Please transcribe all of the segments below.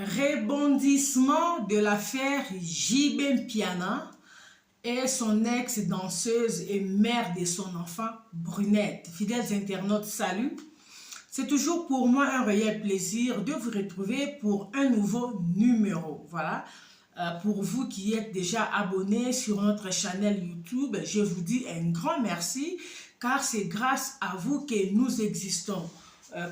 Rebondissement de l'affaire JB Mpiana et son ex-danseuse et mère de son enfant Brunette. Fidèles internautes, salut. C'est toujours pour moi un réel plaisir de vous retrouver pour un nouveau numéro. Voilà. Pour vous qui êtes déjà abonnés sur notre chaîne YouTube, je vous dis un grand merci car c'est grâce à vous que nous existons.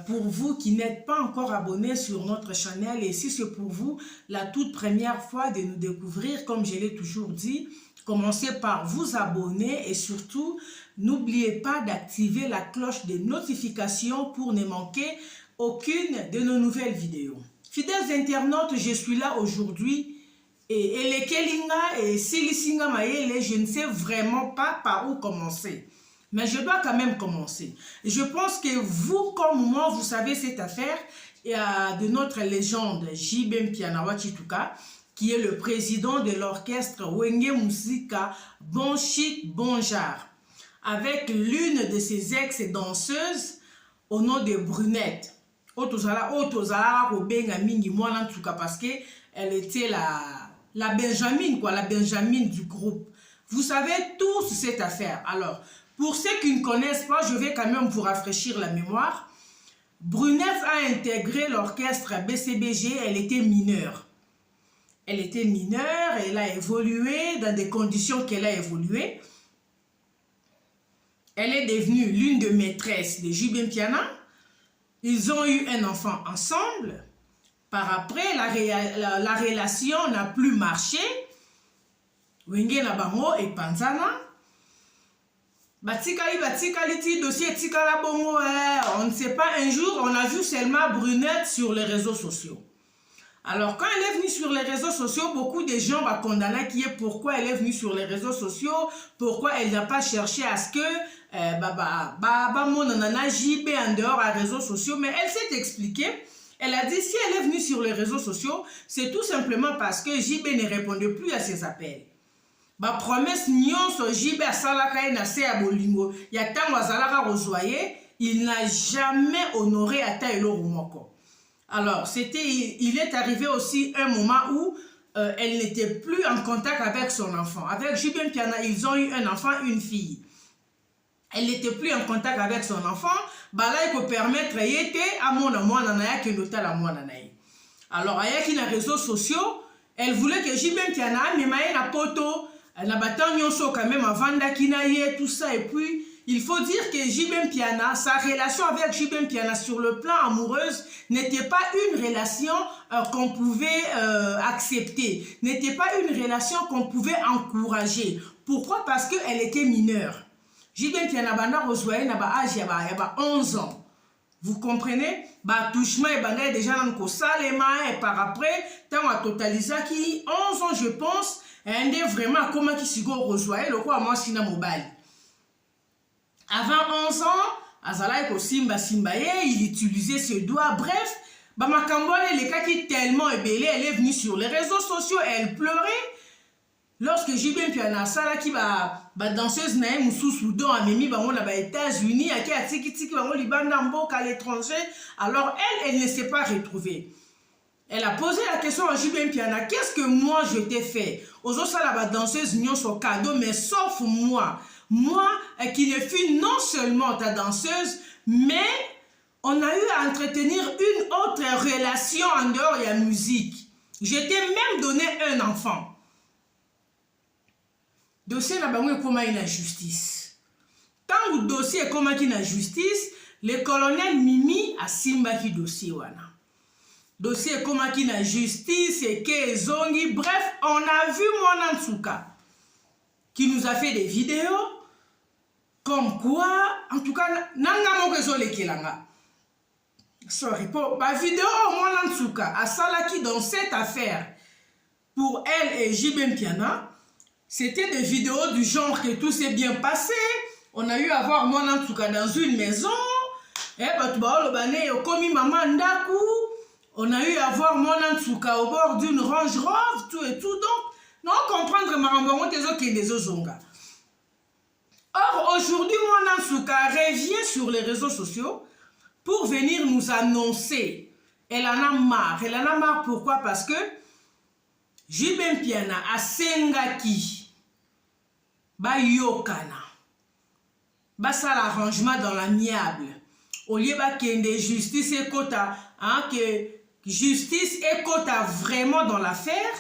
Pour vous qui n'êtes pas encore abonnés sur notre chaîne, et si c'est pour vous la toute première fois de nous découvrir, comme je l'ai toujours dit, commencez par vous abonner et surtout, n'oubliez pas d'activer la cloche de notification pour ne manquer aucune de nos nouvelles vidéos. Fidèles internautes, je suis là aujourd'hui et les Kelinga et Silisinga Maele, je ne sais vraiment pas par où commencer. Mais je dois quand même commencer. Je pense que vous, comme moi, vous savez cette affaire de notre légende JB Mpiana wa Chituka, qui est le président de l'orchestre Wenge Musika Bon Chic Bon Genre, avec l'une de ses ex-danseuses au nom de Brunette. Otozala Robenga Mingi Mwana Tuka, parce qu'elle était la Benjamine, quoi, la Benjamine du groupe. Vous savez tous cette affaire. Alors, pour ceux qui ne connaissent pas, je vais quand même vous rafraîchir la mémoire. Brunette a intégré l'orchestre BCBG, elle était mineure. Elle était mineure, elle a évolué dans des conditions qu'elle a évolué. Elle est devenue l'une des maîtresses de JB Mpiana. Ils ont eu un enfant ensemble. Par après, la relation n'a plus marché. Wenge na bango et Panzana. Batikali dossier tikala bongo, on ne sait pas, un jour on a vu seulement Brunette sur les réseaux sociaux. Alors quand elle est venue sur les réseaux sociaux, beaucoup de gens vont condamner qui est pourquoi elle est venue sur les réseaux sociaux, pourquoi elle n'a pas cherché à ce que mon nana JB en dehors des réseaux sociaux, mais elle s'est expliquée. Elle a dit si elle est venue sur les réseaux sociaux, c'est tout simplement parce que JB ne répondait plus à ses appels. Ba promesse nyonso JB asalaka na se ya bolingo ya tango azalaka rezoyer, il n'a jamais honoré ata eloko moko. Alors il est arrivé aussi un moment où elle n'était plus en contact avec son enfant. Avec JB Mpiana, ils ont eu un enfant, une fille. Elle n'était plus en contact avec son enfant. Bah là, il peut permettre yete à mon naya que l'hôtel à mon nanaï. Alors ayaki na réseaux sociaux, elle voulait que JB Mpiana mais maye na poto. Elle a battu quand même avant d'Akinaye, tout ça. Et puis, il faut dire que JB Mpiana, sa relation avec JB Mpiana sur le plan amoureux n'était pas une relation qu'on pouvait accepter. N'était pas une relation qu'on pouvait encourager. Pourquoi? Parce qu'elle était mineure. JB Mpiana banda rejoint na âge il y a 11 ans. Vous comprenez? Bah touchement et banda déjà dans le salema et par après, tant à totaliser qui 11 ans je pense. Elle est vraiment comment qui s'y go rejoindre le quoi moi sina mobile. Avant 11 ans, azala ko simba il utilisait ses doigts. Bref, bah ma cambole les cas qui tellement ébélé, elle est venue sur les réseaux sociaux, elle pleurait. Lorsque JB Mpiana sala qui ba danseuse na mususu don amemi bango na ba États-Unis aki atiki bango libanda mboka à l'étranger, alors elle ne s'est pas retrouvée. Elle a posé la question à JB Mpiana, qu'est-ce que moi je t'ai fait? Aux autres, la danseuse n'y son cadeau, mais sauf moi. Moi, qui ne fus non seulement ta danseuse, mais on a eu à entretenir une autre relation en dehors de la musique. Je t'ai même donné un enfant. Dossier n'a pas comment il a justice. Tant que dossier est comment il a justice, le colonel Mimi a simba qui dossier wana. Dossier comme qui na justice et que zongi. Bref, on a vu Mwana Nsuka qui nous a fait des vidéos comme quoi, en tout cas, nanga mokezo lekelanga. Sorry, pour ma vidéo Mwana Nsuka à Salaki dans cette affaire pour elle et JB Mpiana, c'était des vidéos du genre que tout s'est bien passé. On a eu à voir Mwana Nsuka dans une maison. Et comme maman ndaku. On a eu à voir Mwana Nsuka au bord d'une Range Rover, tout et tout. Donc, non comprendre Marambongo des Ozonga. Or, aujourd'hui, Mwana Nsuka revient sur les réseaux sociaux pour venir nous annoncer Elle en a marre. Elle en a marre pourquoi? Parce que JB Mpiana a sengaki ba yokana. Ba ça l'arrangement dans l'amiable. Au lieu ba kende justice et quota, hein, que justice et quota vraiment dans l'affaire,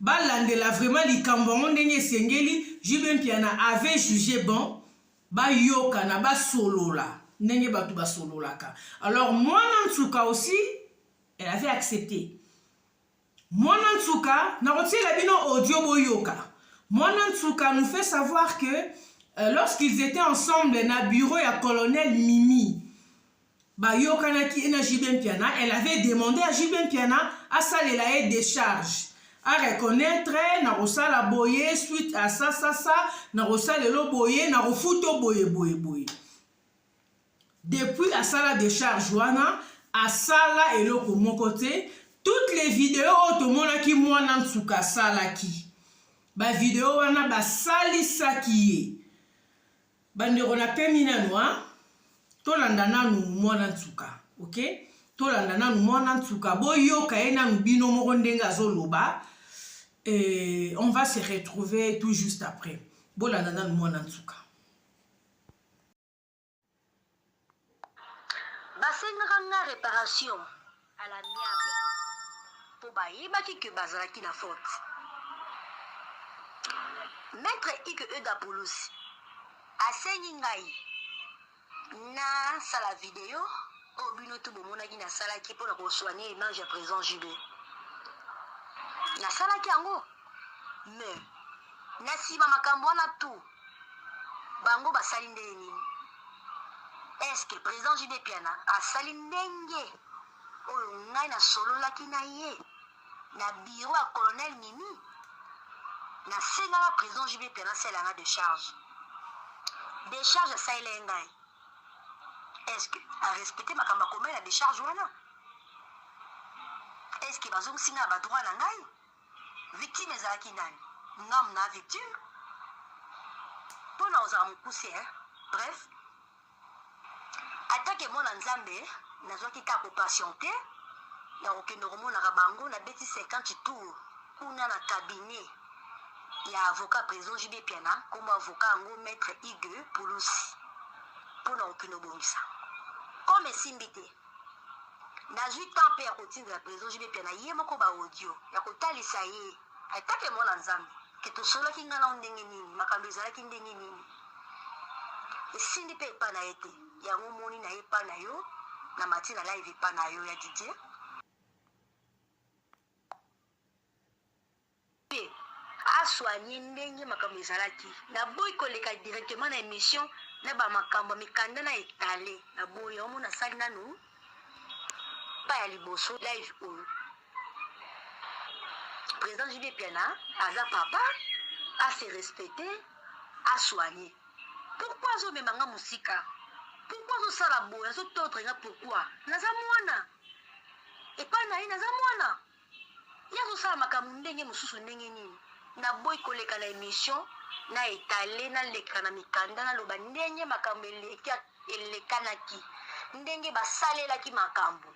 ba landela vraiment likambo ndenge sengeli, JB Mpiana avait jugé bon, ba yokana ba solola. Ndenge batu ba sololaka. Alors moi Nantsuka aussi, elle avait accepté. Moi Nantsuka, na roti la bino audio boyoka. Moi Nantsuka nous fait savoir que lorsqu'ils étaient ensemble dans le bureau à colonel Mimi, elle avait demandé à JB Mpiana à saler la décharge, à reconnaître, na la boye suite à ça, na le boye, na refuto boye. Depuis à ça la décharge, à ça là et le mon côté, toutes les vidéos tout le monde qui moi Nantsuka sala qui, vidéo wana sali saki. Bandero na pemina noa tolandana nu mwana Nantsuka, ok? Tolandana nu mwana Nantsuka boyoka ena mbino moko ndenga zoloba. On va se retrouver tout juste après. Bolandana nu mwana Nantsuka. Basenganga réparation à l'amiable pour bayebaki que bazalaki na faute. Maître Ike Edapoulos asengi ngai na sala vidéo obino to bomonaki na sala ki pour na soigner image à présent JB na sala ki yango mais na sima makambo na tout bango basali ndenge nini? Est-ce que président JB Mpiana asali ndenge oyo ngai na sololaki na ye na bureau à colonel Mimi na senga la président JB Mpiana selanga de charge décharge ça il est ngai? Est-ce que à respecter ma kamba comme la décharge wana? Est-ce que bazong singa ba droit na ngai? Victime ezalaki nani? Ngam na victime pona oza mukuse, hein? Bref, attaque mon nzambe nazwaki ka ko patienter ya okendo komona bango na beti 50 tours kuna na cabinet ya avocat président JB Mpiana comme avocat ngo maître Ige Poulos pour non okendo bongisa comme simbité nazwi temps ya kotinda la président JB Mpiana ye moko ba audio ya kotalisa ye attaque mon nzambe ke to solo kinga na ndenge nini makambo ezalaki ndenge nini esindi pe pa na ete yango moni na ye pa na yo na matina live pa na yo ya Didier pe a soigner ndenge makambo ezalaki na boy koleka directement na émission na ba makambo mikanda na étalé na boy omo na sali nanu pa ya liboso live oyo président JB Mpiana aza papa a se respecter a soigner. Pourquoi zo memanga musika? Pourquoi zo sala boya zo totre nga pourquoi? Naza mwana. Et pas na naza mwana. Ya zo sala makamu ndenge mususu ndenge nini? Na boy koleka na émission na étalé na leka na mikanda na loba ndenge makambo elekanaki. Ndenge basalela ki makambo.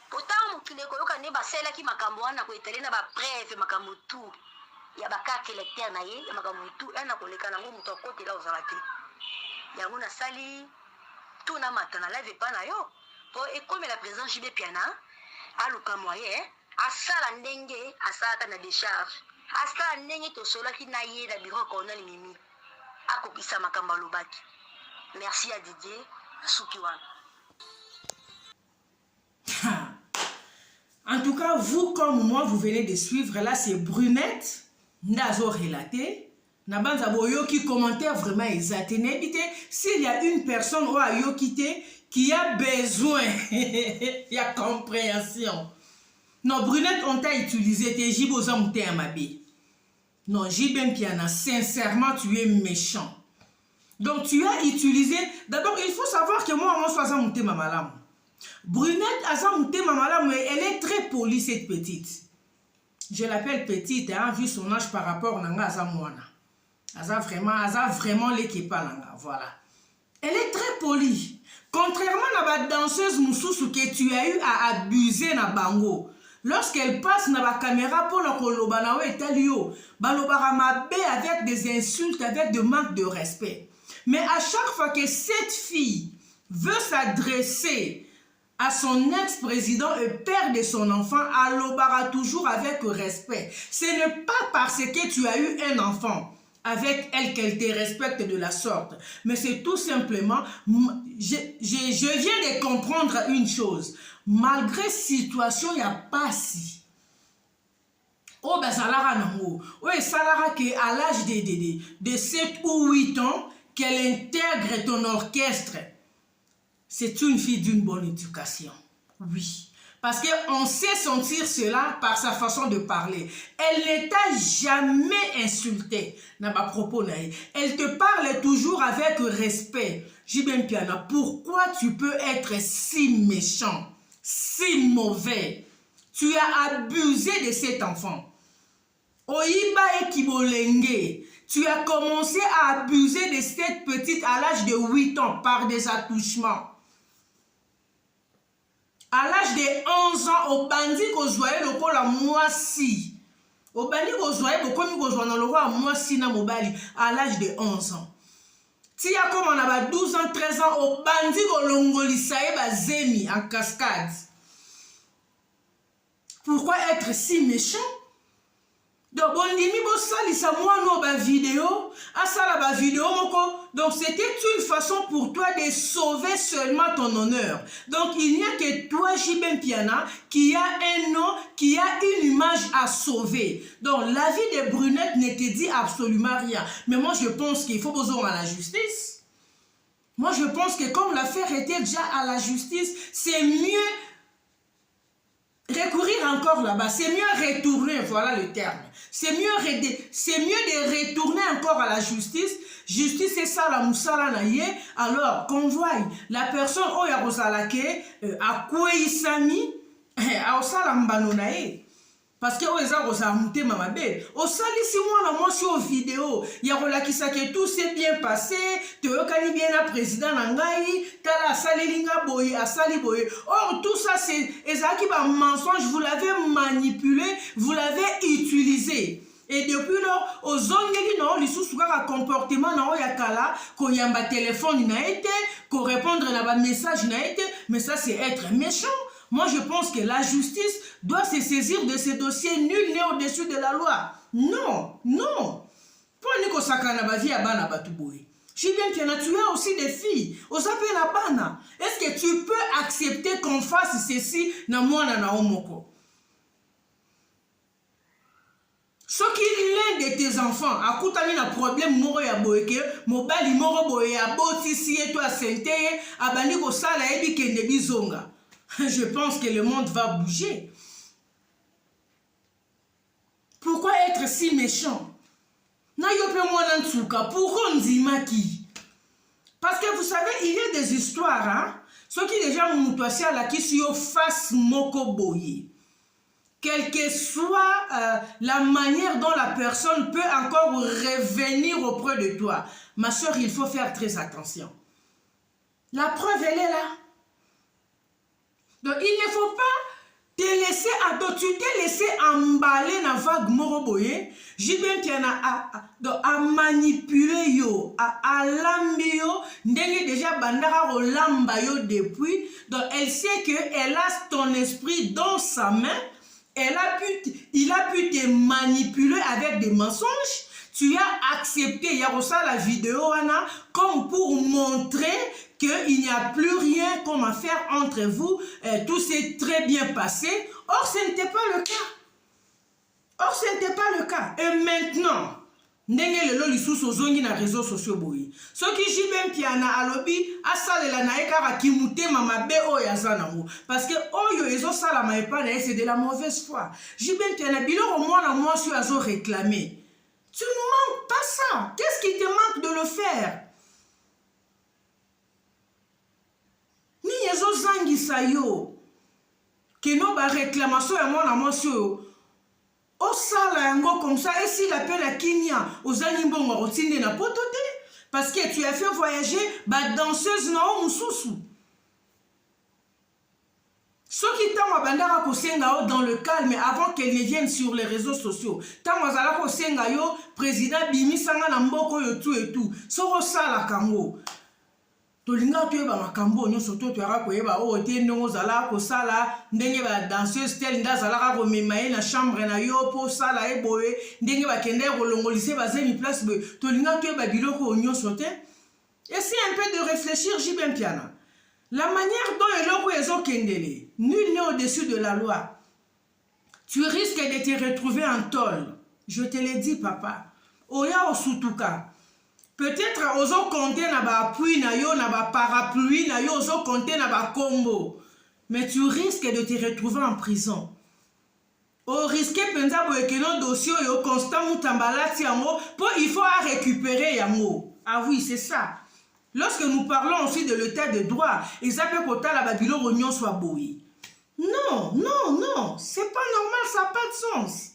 Pourtant mukile koyoka ne basela ki makambo wana ko étalé na ba preuve makambo tout. Ya bakaka lecteur na ye ya makambo tout na koleka nango muto kote la ozalaki. Yango na sali tout na matana live pa na yo po e comme la présidente JB Mpiana aluka moyen asala ndenge asala na décharge asala ndenge to sola ki na ye na bureau colonel Mimi akopisa makambo lobaki. Merci à Didier Suki wana. En tout cas, vous comme moi, vous venez de suivre. Là, c'est Brunette. Ndazo relaté. Nabanza boyoki commentaire vraiment exacté. S'il y a une personne ou a yokité qui a besoin, il y a compréhension. Non, Brunette, on t'a utilisé. T'es jibosa mouté à ma bille. Non, JB Mpiana, sincèrement, tu es méchant. Donc, tu as utilisé. D'abord, il faut savoir que moi, je suis mouté ma malam. Brunette a mouté ma malam, mais elle est très polie, cette petite. Je l'appelle petite, hein, vu son âge par rapport à Nanga Azamouana. Aza vraiment l'équipa nanga, voilà. Elle est très polie. Contrairement à la danseuse Moussoussou que tu as eu à abuser na bango. Lorsqu'elle passe na la caméra pour le koloba na we etalio, balobara mabe avec des insultes, avec de manque de respect. Mais à chaque fois que cette fille veut s'adresser à son ex-président et père de son enfant, alobara toujours avec respect. Ce n'est pas parce que tu as eu un enfant avec elle qu'elle te respecte de la sorte. Mais c'est tout simplement, je viens de comprendre une chose. Malgré situation, il n'y a pas si. Oh, ben, ça l'a nango. Oui, ça l'a qu'à l'âge de 7 ou 8 ans, qu'elle intègre ton orchestre. C'est une fille d'une bonne éducation. Oui. Parce qu'on sait sentir cela par sa façon de parler. Elle ne t'a jamais insulté. Elle te parle toujours avec respect. Jibem Piana, pourquoi tu peux être si méchant, si mauvais? Tu as abusé de cet enfant. Oyiba Ekibolenge, tu as commencé à abuser de cette petite à l'âge de 8 ans par des attouchements. À l'âge de 11 ans, au bandi kozwaye lokola mwasi. Au bandi kozwaye bokomi kozwana lokola mwasi na mobali à l'âge de 11 ans. Tia comme on a 12 ans, 13 ans, au bandi kolongolisaye bazemi en cascade. Pourquoi être si méchant? Donc, bon, donc c'était une façon pour toi de sauver seulement ton honneur. Donc, il n'y a que toi, Jibem Piana, qui a un nom, qui a une image à sauver. Donc, la vie de Brunette ne te dit absolument rien. Mais moi, je pense qu'il faut besoin à la justice. Moi, je pense que comme l'affaire était déjà à la justice, c'est mieux recourir encore là-bas, c'est mieux retourner, voilà le terme. C'est mieux de retourner encore à la justice. Justice, c'est ça la moussala naïe. Alors, qu'on voit la personne où il y a rosalake, à quoi il s'ami, à osala mbano naïe. Parce que oza rosa mouté mamabe. Osali si moi la moi sur vidéo, il y a relakisa que tout s'est bien passé, te okani bien la président nangai, tala asali linga boye, asali boye. Or tout ça c'est ezaki ba mensonge, vous l'avez manipulé, vous l'avez utilisé. Et depuis lors, aux ongeli non, les sous-souka comportement na oyakala, ko yamba téléphone na été, ko répondre na ba message na été, mais ça c'est être méchant. Moi, je pense que la justice doit se saisir de ces dossiers. Nul n'est au-dessus de la loi. Non, non. Pour nous, je bien que tu as aussi des filles. On s'appelle la bana. Est-ce que tu peux accepter qu'on fasse ceci na moi na omoko? Ce qui l'un de tes enfants a coûté un problème moro ya boyeke, mobali moro boye ya botisi et toi senteye, abandi ko sala ebi kende bizonga. Je pense que le monde va bouger. Pourquoi être si méchant? Pourquoi on dit maki? Parce que vous savez, il y a des histoires, hein? Ce qui déjà moutouassi à la qui sur face moko boye. Quelle que soit la manière dont la personne peut encore revenir auprès de toi. Ma soeur, il faut faire très attention. La preuve, elle est là. Donc, il ne faut pas te laisser tu t'es laissé emballer dans la vague moroboye. J'ai bien qu'il y en a à manipuler yo, à lambi yo, ndenge déjà bandara o lamba yo depuis. Donc, elle sait qu'elle a ton esprit dans sa main. Il a pu te manipuler avec des mensonges. Tu as accepté, il y a aussi la vidéo, Anna, comme pour montrer qu'il n'y a plus rien comme à faire entre vous. Tout s'est très bien passé. Or, ce n'était pas le cas. Or, ce n'était pas le cas. Et maintenant, ndenge lelo lisusu ozongi na réseaux sociaux boyi. Soki Jibem Piana alobi asalela na ekara kimutema mabe oyo aza nango. Parce que oyo ezo sala ma epana c'est de la mauvaise foi. Jibem Piana biloko mwana mwasi azo réclamer. Tu ne manques pas ça. Qu'est-ce qui te manque de le faire? Ni ezo zangisa yo. Keno ba réclamation ya mwana mwasi oyo. Osala yango comme ça, et s'il appelle à Kenya, aux animaux rotine na potote, Parce que tu as fait voyager ba danseuse na mususu. Ceux qui t'ont abandonné dans le calme avant qu'elle ne vienne sur les réseaux sociaux. Tant mazala ko senga yo président Bimi sanga na mboko yo tout et tout. Soko sala kango. Tolinga tu ba makambo nyo soto tu ara ko yeba o te ndongo zala ko sala ndenge ba danseuse tel nda zala ko memaye na chambre na yo po sala e boye ndenge ba kende ko longolise ba zemi place be tolinga tu ba biloko nyo sote. Essaye un peu de réfléchir Jibem Piana. La manière dont Eloko Ezo Kendele, nul n'est au-dessus de la loi. Tu risques de te retrouver en tôle. Je te l'ai dit, papa. Oya Osutuka. Peut-être ozo compter na ba appui na yo, na ba parapluie na yo, ozo compter na ba combo. Mais tu risques de te retrouver en prison. O risque penza boekeno dossier yo constant mutambalati yango, pour il faut à récupérer yango. Ah oui, c'est ça. Lorsque nous parlons aussi de l'état de droit, ils appellent que la Babylone Rognon soit bouillie. Non, non, non, c'est pas normal, ça n'a pas de sens.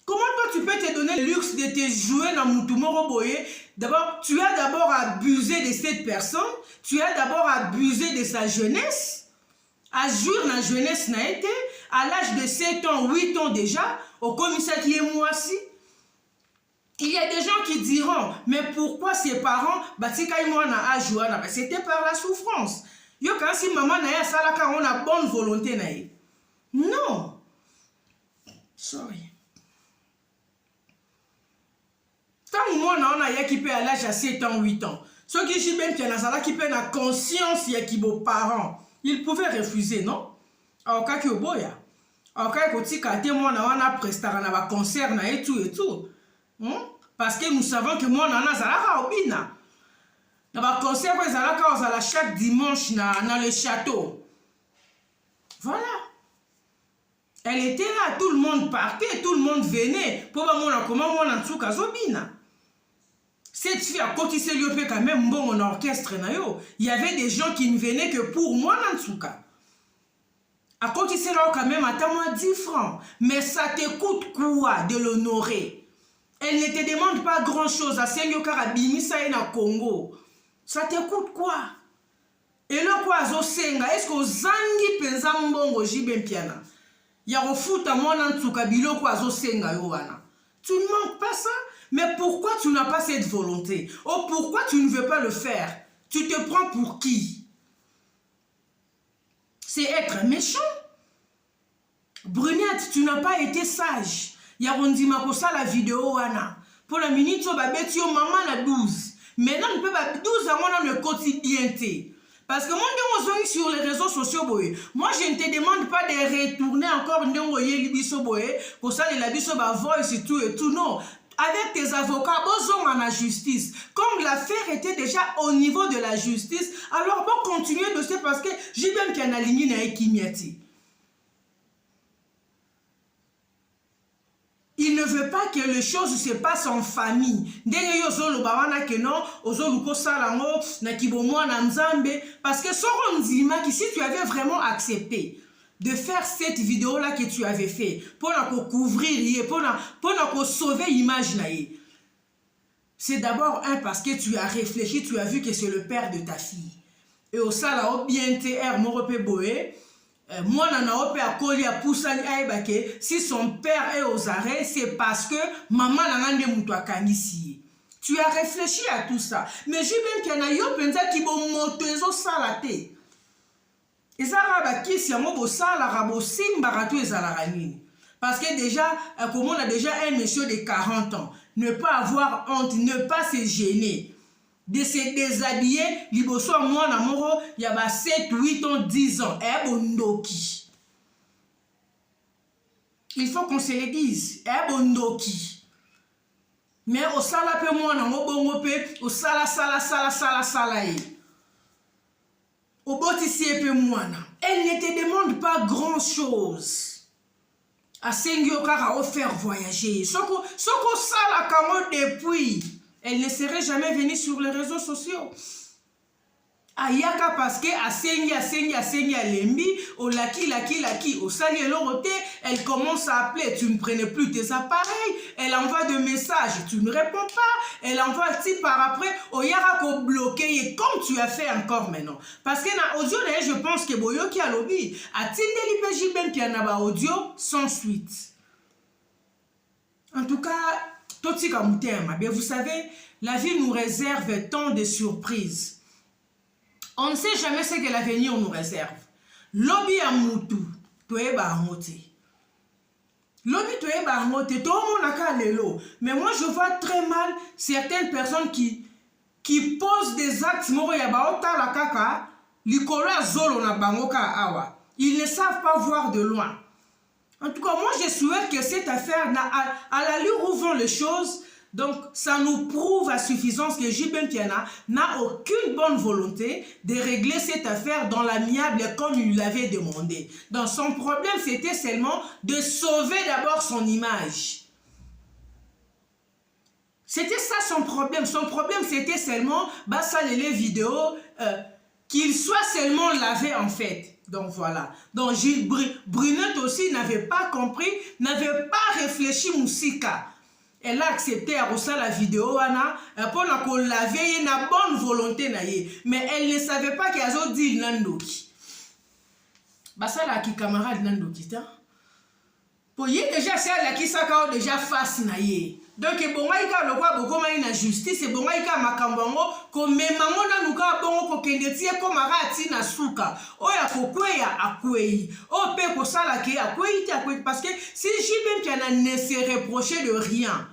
Comment toi tu peux te donner le luxe de te jouer dans Moutoumoro Boye? D'abord, tu as d'abord abusé de cette personne, tu as d'abord abusé de sa jeunesse. À jour, la jeunesse n'a été, à l'âge de 7 ans, 8 ans déjà, au commissariat qui est moi aussi. Il y a des gens qui diront, mais pourquoi ses parents, c'était par la souffrance. Yo quand si maman na ya sala quand on a bonne volonté na ye. Non. Sorry. Tant moi na on a ya qui peut à l'âge à 7 ans, 8 ans. Ceux qui j'ai même qui na sala qui peut na conscience ya qui beaux parents, ils pouvaient refuser, non? Au cas que boya. Au cas que tu kate moi na on a prestara na ba concert na et tout et tout. Parce que nous savons que moi, nana zalaka obina. Dans le concert, zalaka ozala chaque dimanche dans le château. Voilà. Elle était là, tout le monde partait, tout le monde venait. Pour voir comment on a tout kazobina. Cette fille a cotisé l'opé quand même bon en orchestre na yo. Il y avait des gens qui ne venaient que pour moi Nantsuka. À cotisé là quand même attends-moi 10 francs. Mais ça te coûte quoi de l'honorer? Elle ne te demande pas grand-chose à Sengyo Karabini, ça est na Congo. Ça te coûte quoi? Et le quoi, Zosenga, est-ce que Zangi Penzambongo Jibem Piana? Y'a foot à moi dans Tsukabilo quoi, Zosenga Yoana. Tu ne manques pas ça? Mais pourquoi tu n'as pas cette volonté? Oh, pourquoi tu ne veux pas le faire? Tu te prends pour qui? C'est être méchant. Brunette, tu n'as pas été sage. Yarondima ko ça la vidéo wana pour la minute so ba betio maman na 12 maintenant on peut pas 12 à moi dans le quotidien parce que moi ndongo sur les réseaux sociaux boye moi je ne te demande pas de retourner encore ndongo yeli biso boye ko ça la biso ba voice et tout non avec tes avocats bozong en la justice comme l'affaire était déjà au niveau de la justice alors bon continuer de se parce que j'ai même qu'il y a aligné na ekimiati. Il ne veut pas que les choses se passent en famille. Parce que si tu avais vraiment accepté de faire cette vidéo-là que tu avais fait, pour couvrir, pour sauver l'image, c'est d'abord parce que tu as réfléchi, tu as vu que c'est le père de ta fille. Et au salaire, bien TR, Moropé moi, si son père est aux arrêts, c'est parce que maman n'a pas de ici. Tu as réfléchi à tout ça. Mais j'ai bien qu'il y en a yo pensa qui vont monter au salaté. Et ça va qui si on va salarabo simbarato et salarani. Parce que déjà, comme on a déjà un monsieur de 40 ans, ne pas avoir honte, ne pas se gêner. De se déshabiller, liboso moi na moro, il y a 7, 8 ans, 10 ans, et bondoki. Il faut qu'on se le dise, et bondoki. Mais au sala pe moi na mobongo pe, au sala. Au botisi pe moi na. Elle ne te demande pas grand chose. A Sengyo Kara offert voyager. Soko sala kamo depuis. Elle ne serait jamais venue sur les réseaux sociaux. ayaka parce que asengi alembi laki au sali elorote, elle commence à appeler, tu ne prenais plus tes appareils, elle envoie des messages, tu ne réponds pas, elle envoie si par après oyara ko bloquer comme tu as fait encore maintenant parce que na audio je pense que boyoki alobi atindeli pe JB Mpiana ba audio sans suite. En tout cas, totika mutema, bien vous savez, la vie nous réserve tant de surprises. On ne sait jamais ce que l'avenir nous réserve. Lobby à moutou, toeba amote. Lobby toeba amote, tout le monde a lelo. Mais moi je vois très mal certaines personnes qui posent des actes moroya baota la kaka, likola zolo na bangoka awa. Ils ne savent pas voir de loin. En tout cas, moi je souhaite que cette affaire, à l'allure où vont les choses, donc, ça nous prouve à suffisance que JB Mpiana n'a aucune bonne volonté de régler cette affaire dans l'amiable comme il l'avait demandé. Donc, son problème, c'était seulement de sauver d'abord son image. C'était ça son problème. Son problème, c'était seulement, ça les vidéos, qu'il soit seulement lavé en fait. Donc, voilà. Donc, Brunette aussi n'avait pas compris, n'avait pas réfléchi Moussika. Elle a accepté à reçoit la vidéo pour laver une bonne volonté mais elle ne savait pas qu'il y a dit Nandoki. Ça là qui camarade Nandoki pour y déjà c'est là qui s'accorde déjà face naie. Donc bon aïka le quoi beaucoup na justice et bon aïka makambango comme maman na nuka bongo ko kendetie ko marati na suka oya kokweya akwei o pe ko sala ke akwei parce que si JB Mpiana ne se reprochait de rien,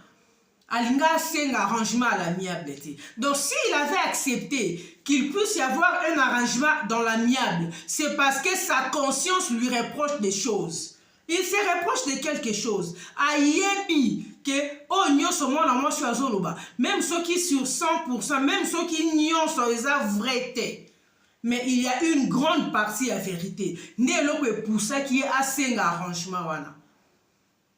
Alinga c'est un arrangement à l'amiable. Donc s'il avait accepté qu'il puisse y avoir un arrangement dans l'amiable, c'est parce que sa conscience lui reproche des choses. Il se reproche de quelque chose. Ayebi que oh nyoso mona moi sur azoloba, même ceux qui sur 100%, même ceux qui nyon sur les vérité. Mais il y a une grande partie à vérité. Né le pour ça qui est assez un arrangement wana.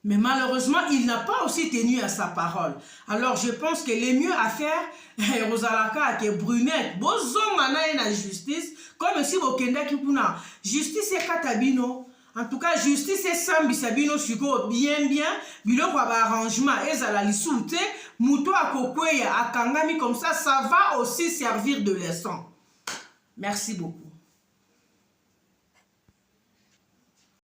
Mais malheureusement, il n'a pas aussi tenu à sa parole. Alors, je pense que le mieux à faire, Rosalaka, que Brunette, bozongana na justice, comme si Bokenda Kipuna, justice est katabino. En tout cas, justice est sambi sabino suko bien, biloko ba arrangement, ezala lisute, muto akokweya akangami comme ça va aussi servir de leçon. Merci beaucoup.